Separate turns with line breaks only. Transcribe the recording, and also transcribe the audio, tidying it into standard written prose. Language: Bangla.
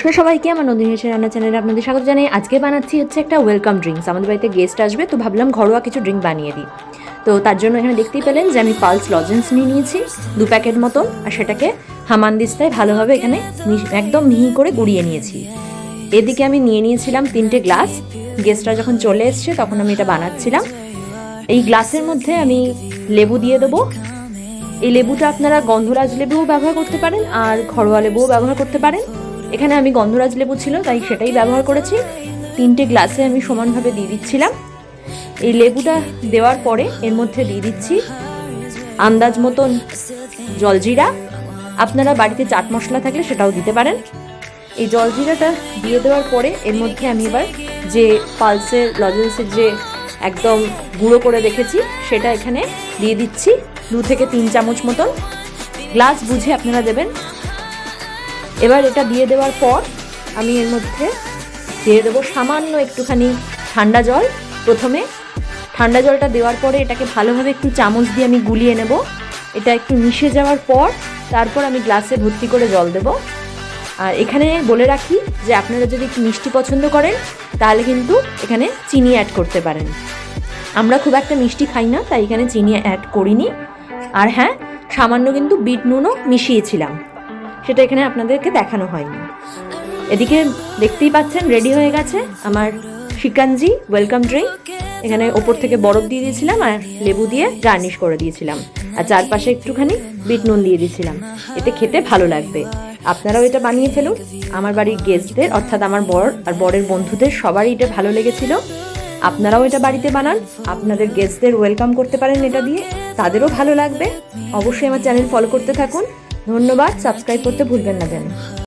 নমস্কার সবাইকে, আমার নন্দিনী হেসেল রান্না চ্যানেলে আপনাদের স্বাগত জানাই। আজকে বানাচ্ছি হচ্ছে একটা ওয়েলকাম ড্রিঙ্কস। আমাদের বাড়িতে গেস্ট আসবে, তো ভাবলাম ঘরোয়া কিছু ড্রিঙ্ক বানিয়ে দিই। তো তার জন্য এখানে দেখতেই পেলেন যে আমি পালস লজেন্স নিয়ে নিয়েছি 2 প্যাকেট মতন, আর সেটাকে হামানদিস্তায় ভালোভাবে এখানে একদম মিহি করে গুঁড়িয়ে নিয়েছি। এদিকে আমি নিয়ে নিয়েছিলাম 3টে গ্লাস। গেস্টরা যখন চলে এসছে তখন আমি এটা বানাচ্ছিলাম। এই গ্লাসের মধ্যে আমি লেবু দিয়ে দেবো। এই লেবুটা আপনারা গন্ধরাজ লেবুও ব্যবহার করতে পারেন আর ঘরোয়া লেবুও ব্যবহার করতে পারেন। এখানে আমি গন্ধরাজ লেবু ছিল তাই সেটাই ব্যবহার করেছি। 3টে গ্লাসে আমি সমানভাবে দিয়ে দিচ্ছিলাম। এই লেবুটা দেওয়ার পরে এর মধ্যে দিয়ে দিচ্ছি আন্দাজ মতন জলজিরা। আপনারা বাড়িতে চাট মশলা থাকলে সেটাও দিতে পারেন। এই জলজিরাটা দিয়ে দেওয়ার পরে এর মধ্যে আমি এবার যে পালসের লজেন্সের যে একদম গুঁড়ো করে রেখেছি সেটা এখানে দিয়ে দিচ্ছি 2 থেকে 3 চামচ মতন। গ্লাস বুঝে আপনারা দেবেন। এবার এটা দিয়ে দেওয়ার পর আমি এর মধ্যে দিয়ে দেবো সামান্য একটুখানি ঠান্ডা জল। প্রথমে ঠান্ডা জলটা দেওয়ার পরে এটাকে ভালোভাবে একটু চামচ দিয়ে আমি গুলিয়ে নেব। এটা একটু মিশে যাওয়ার পর তারপর আমি গ্লাসে ভর্তি করে জল দেব। আর এখানে বলে রাখি যে আপনারা যদি একটু মিষ্টি পছন্দ করেন তাহলে কিন্তু এখানে চিনি অ্যাড করতে পারেন। আমরা খুব একটা মিষ্টি খাই না তাই এখানে চিনি অ্যাড করিনি। আর হ্যাঁ, সামান্য কিন্তু বিট নুনও মিশিয়েছিলাম, সেটা এখানে আপনাদেরকে দেখানো হয়নি। এদিকে দেখতেই পাচ্ছেন রেডি হয়ে গেছে আমার শিকাঞ্জি ওয়েলকাম ড্রিঙ্ক। এখানে ওপর থেকে বরফ দিয়ে দিয়েছিলাম আর লেবু দিয়ে গার্নিশ করে দিয়েছিলাম, আর চারপাশে একটুখানি বিট নুন দিয়ে দিয়েছিলাম। এতে খেতে ভালো লাগবে। আপনারাও এটা বানিয়ে ফেলুন। আমার বাড়ির গেস্টদের অর্থাৎ আমার বর আর বরের বন্ধুদের সবারই এটা ভালো লেগেছিল। আপনারাও এটা বাড়িতে বানান, আপনাদের গেস্টদের ওয়েলকাম করতে পারেন এটা দিয়ে, তাদেরও ভালো লাগবে। অবশ্যই আমার চ্যানেল ফলো করতে থাকুন। ধন্যবাদ। সাবস্ক্রাইব করতে ভুলবেন না যেন।